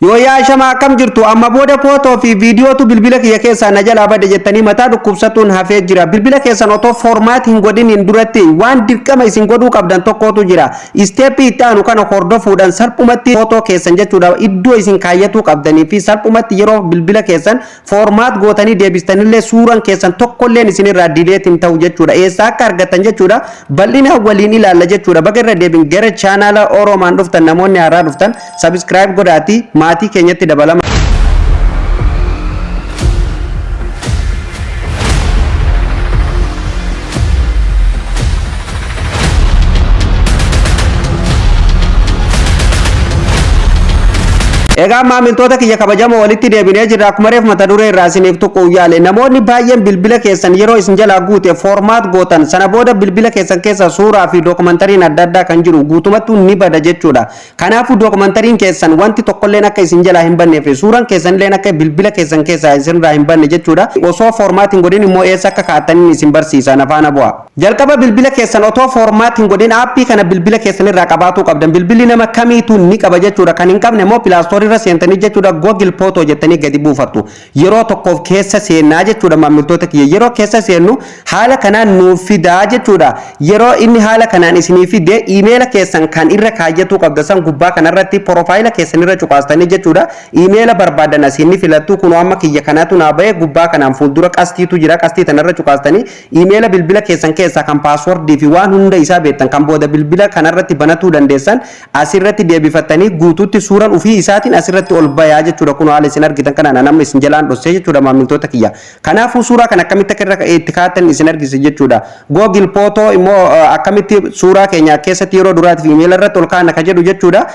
Yoo yaa shama akkam jirtu amma booda footoo fi viidiyootu bilbila kiyya keessaa na jalaa bade jettanii mataa dhukkubsatuun hafee jira. Bilbila keessan otoo formaat hin godhiniin duratti waan dirqama isin godhuu qabdan tokkotu jira. Isteeppii itti aanu kana hordofuudhaan salphumatti footoo keessan jechuudha iddoo isin kaayyatuu qabdanii fi salphumatti yeroo bilbila keessan formaat gootanii deebistanillee suuraan keessan tokkolleen isinirraa dileet hin ta'u jechuudha. Eessaa akka argattan jechuudha bal'ina waliin ilaalla jechuudha. Bakka irra deebin gara chaanaala Oromaan dhuftan namoonni haaraa dhuftan subscribe godhaati. Maatii keenyatti dabalama. Egaa maamiltoota kiyya kabajamoo walitti deebinee jirra akkuma reef mata duree irraa isiniif tuquu yaale namoonni baay'een bilbila keessan yeroo isin jalaa guute formaat gootan sana booda bilbila keessan keessa suuraa fi dookumantariin adda addaa kan jiru guutumattuu ni bada jechuudha. Kanaafuu dookumantariin keessan wanti tokkolleen akka isin jalaa hin banneef fi suuraan keessanilleen akka bilbila keessan keessaa isinirraa hin banne jechuudha. Osoo formaat hin godhin immoo eessa akka kaa'attaniin isin barsiisa nafaana bu'a. Jalqaba bilbila keessan otoo formaat hin godhin aappii kana bilbila keessanirraa qabaatuu qabdan. Bilbilli nama kamiituu ni qaba jechuudha. Kan hin qabne immoo pilaastorii irra seentanii jechuudha Google Photo jettanii gadi buufattu. Yeroo tokkoof keessa seenaa jechuudha maamiltoota kiyya. Yeroo keessa seennu haala kanaan nuuf fidaa jechuudha. Yeroo inni haala kanaan isinii fide emaila keessan kan irra kaayyatuu qabda san gubbaa kanarratti profaayila keessan irra cuqaastanii jechuudha. Emaila barbaadan asinni filattu kun amma kiyya kanaatu naa ba'e gubbaa kanaan fuuldura qastiitu jira. Qastii tanarra cuqaastanii emaila bilbila keessan keessaa kan paaswordii fi waan hunda isaa beektan kan booda bilbila kanarratti banatuu dandeessan asirratti deebifattanii guutuutti suuraan ufii isaatiin asirratti ol bayaa jechuudha. Kun haala isin argitan kana namni isin jalaan dhossee jechuudha maamiltoota kiyya. Kanaafuu suuraa kana akkamitti akka itti kaa'atan isin argisiisa jechuudha. Google Photo immoo akkamitti suuraa keenya keessatti yeroo duraatiif email irratti ol kaa'an akka jedhu jechuudha.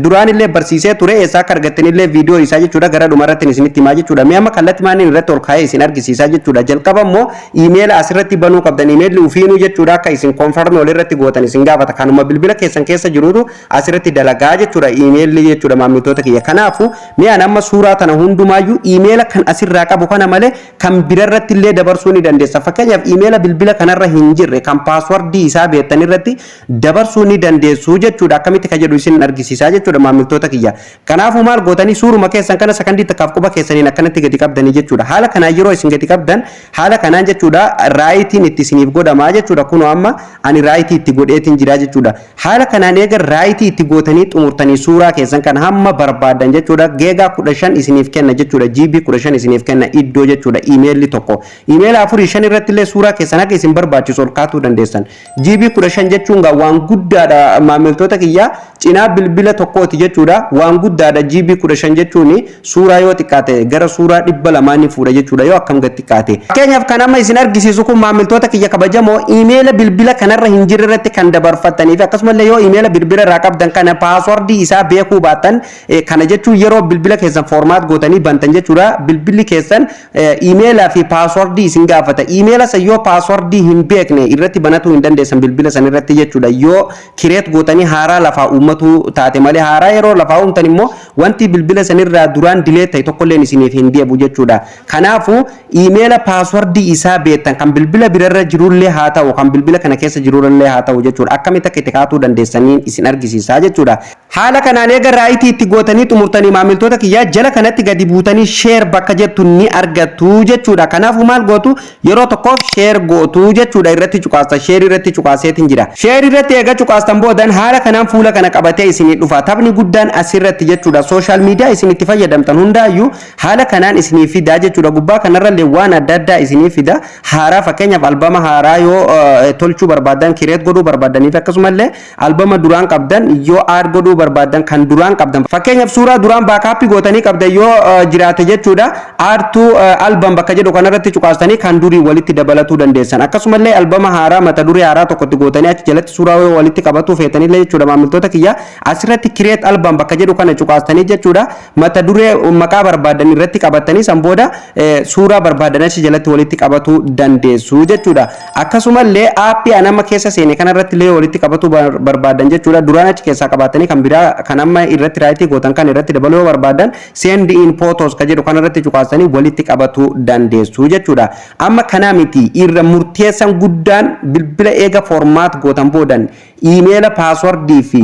Duraan illee barsiisee ture eessaa akka argattan illee viidiyoo isaa jechuudha gara dhumarratti isinitti himaa jechuudha. Mee amma kallattii maaniin irratti ol kaa'ee isin argisiisa jechuudha. Jalqaba immoo email asirratti banuu qabdan email ufiinuu jechuudha akka isin konfarmi walirratti gootan isin gaafata. Kanuma bilbila keessan keessa jirutu asirratti dalagaa jechuudha email jechuudha maamiltoota kiyya. Kanaafu mee amma suuraa tana hundumaayyuu emaila kan asirraa qabu kana malee kan birarratti illee dabarsuu ni dandeessa. Fakkeenyaaf emaila bilbila kanarra hin jirre kan paaswordii isaa beektan irratti dabarsuu ni dandeessu jechuudha. Akkamitti ka jedhu isin argisiisaa jechuudha maamiltoota kiyya. Kanaafu maal gootanii suuruma keessan kana sakandii takkaaf quba keessaniin akkanatti gadi qabdanii jechuudha. Haala kanaan yeroo isin gadi qabdan haala kanaan jechuudha raayitiin itti isiniif godhamaa jechuudha. Kunoo amma ani raayitii itti godheetiin jira jechuudha. Haala kanaan eega raayitii itti gootanii xumurtanii suuraa keessan kan hamma barbaadan jechuudha. Geegaa 15 isiniif kenna jechuudha. GB 15 isiniif kenna iddoo jechuudha. Emailli tokko. Email 4-5 irratti illee suuraa keessan akka isin barbaachisu ol kaa'uu dandeessan. GB 15 jechuun waan guddaadha maamiltoota kiyya. Cinaa bilbila tokkooti jechuudha. Waan guddaadha GB 15 jechuun suuraa yoo xiqqaate gara suuraa 200 ni fuudha jechuudha yoo akkam gad xiqqaate. Fakkeenyaaf kan amma isin argisiisu kun maamiltoota kiyya kabajamoo email bilbila kanarra hin jirre irratti kan dabarfattanii fi akkasumallee yoo email bilbila irraa qabdan kana paaswordii isaa beekuu baattan kana jechuun yeroo bilbila keessan formaat gootanii bantan jechuudha. Bilbilli keessan emailaa fi paaswordii isin gaafata. Emaila san yoo paaswordii hin beekne irratti banatuu hin dandeessan bilbila san irratti jechuudha. Yoo kireet gootanii haaraa lafaa uummatu taate malee haaraa yeroo lafaa uumtan immoo wanti bilbila san irraa duraan dileet ta'e tokkolleen isiniif hin deebu jechuudha. Kanaafuu emaila paaswordii isaa beektan kan bilbila birarra jirullee haa ta'u kan bilbila kana keessa jirullee haa ta'u jechuudha. Akkamitti akka itti kaa'uu dandeessanii isin argisiisaa jechuudha. Haala kanaan eega raayitii itti gootanii xumurtanii maamiltoota kiyyaa jala kanatti gadi buutanii sheer bakka jettu ni argattu jechuudha. Kanaafuu maal gootu yeroo tokkoof sheer gootu jechuudha. Irratti cuqaasta sheer irratti cuqaaseetiin jira. Sheer irratti eega cuqaastan boodan haala kanaan fuula kana qabatee isinii dhufa. Taphni guddaan asirratti jechuudha. Sooshaal miidiyaa isin itti fayyadamtan hundaayyuu haala kanaan isinii fida jechuudha. Gubbaa kanarrallee waan adda addaa isinii fida. Haaraa fakkeenyaaf albama haaraa yoo tolchuu barbaadan kireet godhuu barbaadanii fi akkasumallee albama duraan qabdan yoo aad godhuu barbaadan kan duraan qabdan fakkeenyaaf suuraa duraan baakaappii gootanii qabdan yoo jiraate jechuudha. Aartuu albam bakka jedhu kanarratti cuqaastanii kan durii walitti dabalatuu dandeessan. Akkasumallee albama haaraa mata duree haaraa tokkotti gootanii achi jalatti suuraa walitti qabatuu feetanillee jechuudha maamiltoota kiyya. Asirratti kireet albam bakka jedhu kana cuqaastanii jechuudha. Mata duree maqaa barbaadan irratti qabatanii san booda suuraa barbaadan achi jalatti walitti qabatuu dandeessu jechuudha. Akkasumallee aappii anama keessa seene kanarratti illee walitti qabatuu barbaadan jechuudha. Duraan achi keessaa qabatanii kan biraa kan amma irratti raayitii gootan kan irratti dabaluu barbaadan send in photos ka jedhu kanarratti cuqaastanii walitti qabatuu dandeessu jechuudha. Amma kana miti irra murteessan guddaan bilbila eega formaat gootan boodan emaila password fi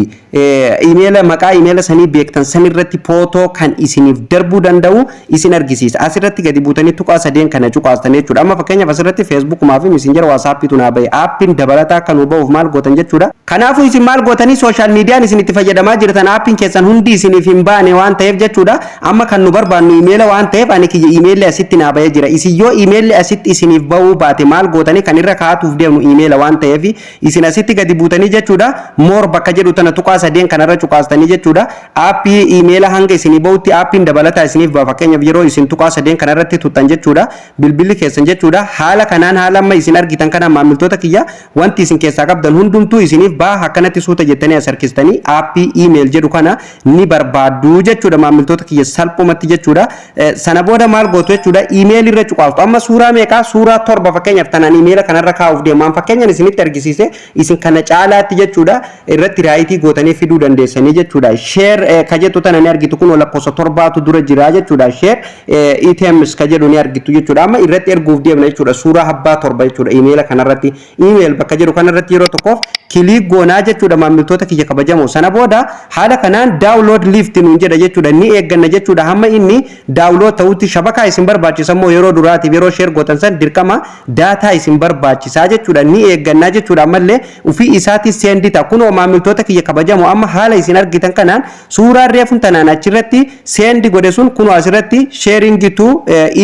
emaila maqaa emaila sanii beektan sanirratti footoo kan isiniif darbuu danda'u isin argisiisa. Asirratti gadi buutanii tuqaa sadeen kana cuqaastan jechuudha. Amma fakkeenyaaf asirratti Facebook maa fi Messenger WhatsApp tu naa bahe aappiin dabalataa kan hubahuuf maal gootan jechuudha. Kanaafuu isin maal gootanii social media isin itti fayyadamaa jirtan aappiin keessan hundi isiniif hin baane waan ta'eef jechuudha. Amma kan nu barbaannu emaila waan ta'eef ani kiyya emailli asitti naa bahee jira. Isin yoo emailli asitti isiniif bahuu baate maal gootanii kan irra kaa'atuuf deemnu emaila waan ta'eef isin asitti gadi buutanii jechuudha. More bakka jedhu tana tuqaa sadeen kanarra cuqaastanii jechuudha. Aappii emaila hanga isinii bahutti aappiin dabalataa isiniif baha. Fakkeenyaaf yeroo isin tuqaa sadeen kanarratti tuttan jechuudha. Bilbilli keessan jechuudha. Haala kanaan haala amma isin argitan kana maamiltoota kiyya wanti isin keessaa qabdan hundumtuu isiniif baha. Akkanatti suuta jettanii as harkistanii aappii email jedhu kana ni barbaaddu jechuudha maamiltoota kiyya salphumatti jechuudha. Sana booda maal gootu jechuudha email irra cuqaastu. Amma suuraa meeqaa suuraa torba fakkeenyaaf tanaan emaila kanarra kaa'uuf deemaan fakkeenyaan isinitti argisiise isin kana caalaatti jechuudha irratti raayitii gootanii fiduu dandeessanii jechuudha. Share ka jettu tana ni argitu kun lakkoofsa torbaatu dura jira jechuudha. Share items ka jedhu ni argitu jechuudha. Amma irratti erguuf deemna jechuudha suuraa habbaa torba jechuudha emaila kanarratti email bakka jedhu kanarratti yeroo tokkoof kilik goonaa jechuudha maamiltoota kiyya kabajamoo. Sana booda haala kanaan download lift nuun jedha jechuudha ni eegganna jechuudha hamma inni download ta'utti shabakaa isin barbaachisa moo yeroo duraatiif yeroo share gootan san dirqama daataa isin barbaachisaa jechuudha ni eeggannaa jechuudha. Ammallee ufii isaati sendi ta kunoo maamiltoota kiyya kabajamoo amma haala isin argitan kanaan suuraa reefun tanaan achirratti sendi godhe sun kunoo asirratti sharing to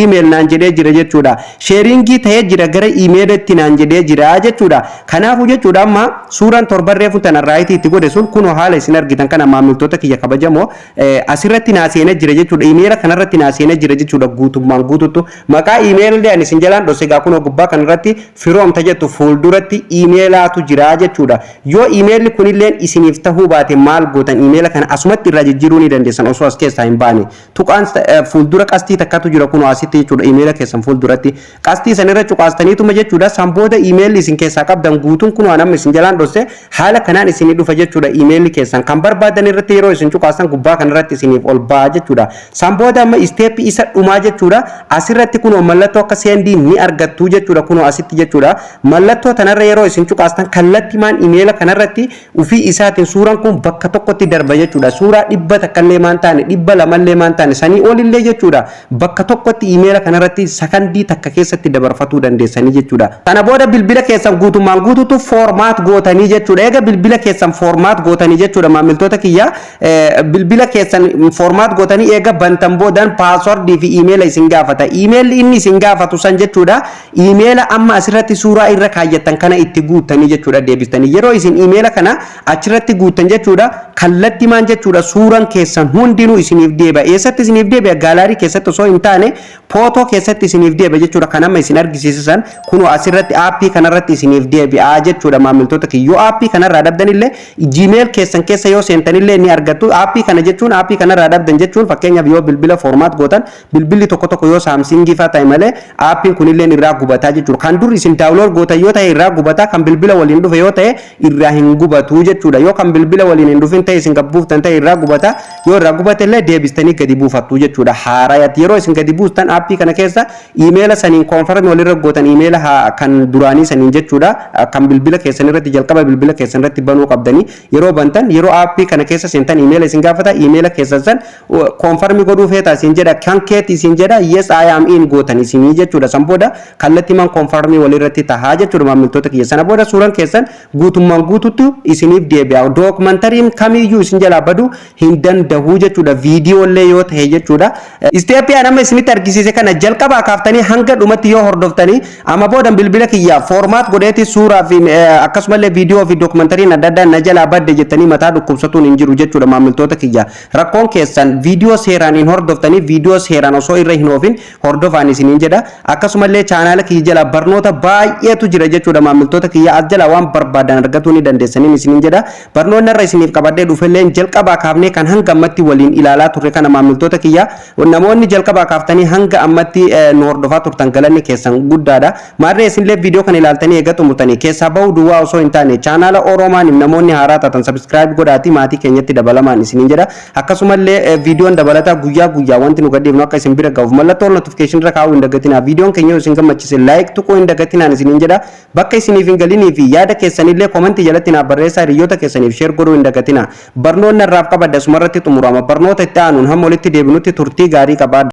email naan jedhee jira jechuudha. Sharing ta'ee jira gara emailitti naan jedhee jira jechuudha. Kanaafuu jechuudha amma suuraan torban reefun tanaan raayitii itti godhe sun kunoo haala isin argitan kana maamiltoota kiyya kabajamoo asirratti naa seenee jira jechuudha. Emaila kanarratti naa seenee jira jechuudha guutummaan guututtu maqaa emailillee ani isin jalaan dhossegaa kunoo gubbaa kanarratti firoomta jettu fuulduratti emailatu jira jechuudha. Yoo emailli kunilleen isiniif tahuu baate maal gootan emaila kana asumatti irraa jijjiiruu ni dandeessan osoo as keessaa hin baane. Tuqaan fuuldura qastii takkatu jira kunoo asitti jechuudha emaila keessan fuulduratti qastii sanirra cuqaastaniituma jechuudha. San booda emailli isin keessaa qabdan guutuun kunoo anamma isin jalaan dhosse haala kanaan isinii dhufa jechuudha. Emailli keessan kan barbaadan irratti yeroo isin cuqaastan gubbaa kanarratti isiniif ol ba'a jechuudha. San booda amma isteeppii isa dhumaa jechuudha. Asirratti kunoo mallattoo akka seendii ni argattu jechuudha kunoo asitti jechuudha. Mallattoo tanarra yeroo isin cuqaastan kallattimaan emaila kanarratti ufii isaatiin suuraan kun bakka tokkotti darba jechuudha. Suuraa 100 takkallee maan taane 200 maan taane sanii olillee jechuudha. Bakka tokkotti emaila kanarratti sakandii takka keessatti dabarfatuu dandeessanii jechuudha. Kana booda bilbila keessan guutummaan guututu formaat gootanii jechuudha. Eega bilbila keessan formaat gootanii jechuudha maamiltoota kiyya bilbila keessan formaat gootanii eega bantan boodaan paaswordii fi emaila isin gaafata. Emailli inni isin gaafatu san jechuudha. Emaila amma asirratti suuraa irra kaayyattan kana itti guutanii jechuudha deebistanii yeroo isin emaila kana achirratti guuttan jechuudha kallattimaan jechuudha suuraan keessan hundinuu isiniif deebi'a. Eessatti isiniif deebi'a gaalaarii keessatti osoo hin taane footoo keessatti isiniif deebi'a jechuudha. Kan amma isin argisiisan kunoo asirratti aappii kanarratti isiniif deebi'a jechuudha maamiltoota kiyya. Yoo aappii kanarraa dhabdanillee Gmail keessan keessa yoo seentanillee ni argattu. Aappii kana jechuun aappii kanarraa dhabdan jechuun fakkeenyaaf yoo bilbila formaat gootan bilbilli tokko tokko yoo Samsung faa ta'e malee aappiin kunillee irraa gubataa jechuudha. Kan dur isin download gootan yoo ta'e irraa gubataa kan bilbila waliin dhufe yoo ta'e irraa hin gubatu jechuudha. Yoo kan bilbila waliin hin dhufin ta'e isin gabbuuftan ta'e irraa gubata yoo irraa gubatellee deebistanii gadi buufattu jechuudha. Haarayatti yeroo isin gadi buustan aappii kana keessa emaila saniin konfirm walirra gootan emaila kan duraanii saniin jechuudha. Kan bilbila keessan irratti jalqaba bilbila keessan irratti banuu qabdanii yeroo bantan yeroo aappii kana keessa seentan emaila isin gaafata emaila keessan san konfirm godhuu feeta isin jedha kan keetti isin jedha yes I am in gootan isinii jechuudha. San booda kallattimaan konfirm walirratti tahaa jechuudha maamiltoota kiyya. Sana booda suuraan keessan guutummaan guututtu isiniif deebi'a. Dookumantariin kamiyyuu isin jalaa badu hin danda'u jechuudha. Viidiyoolee yoo ta'e jechuudha. Isteeppii anama isinitti argisiise kana jalqabaa kaaftanii hanga dhumatti yoo hordoftanii amma booda bilbila kiyya formaat godheeti suuraa fi akkasumallee viidiyoo fi dookumantariin adda addaa na jalaa badde jettanii mataa dhukkubsatuun hin jiru jechuudha maamiltoota kiyya. Rakkoon keessan viidiyoo seeraan hin hordoftanii viidiyoo seeraan osoo irra hin oofin hordofaan isiniin jedha. Akkasumallee chaanaala kiyya jala barnoota baay'eetu jira jechuudha maamiltoota kiyya as jala waan barbaadan argatuu ni dandeessanii isiniin jedha. Barnoonni irra isiniif qabadhee dhufelleen jalqabaa kaafnee kan hanga ammatti waliin ilaalaa turre kana maamiltoota kiyya namoonni jalqabaa kaaftanii hanga ammatti nu hordofaa turtan galanni keessan guddaadha. Maarree isinillee viidiyoo kana ilaaltanii eega xumurtanii keessaa bahuu duwwaa osoo hin taane chaanaala Oromaaniif namoonni haaraa taatan subscribe godhaatii maatii keenyatti dabalamaan isiniin jedha. Akkasumallee viidiyoon dabalataa guyyaa guyyaa wanti nu gadhiifnu akka isin bira gahuuf mallattoo notification irra kaa'uu hin dagatinaa. Viidiyoon keenya isin gammachiise like tuquu hin dagatinaan isiniin jedha. Bakka isiniif hin galinii fi yaada keessanillee comment commenti jalatti na barreessaa hiriyoota keessaniif share godhuu hin dagatina barnoonni irraaf qabadda sumarratti xumurama barnoota itti aanuun hamma walitti deebinutti turtii gaarii qabaadha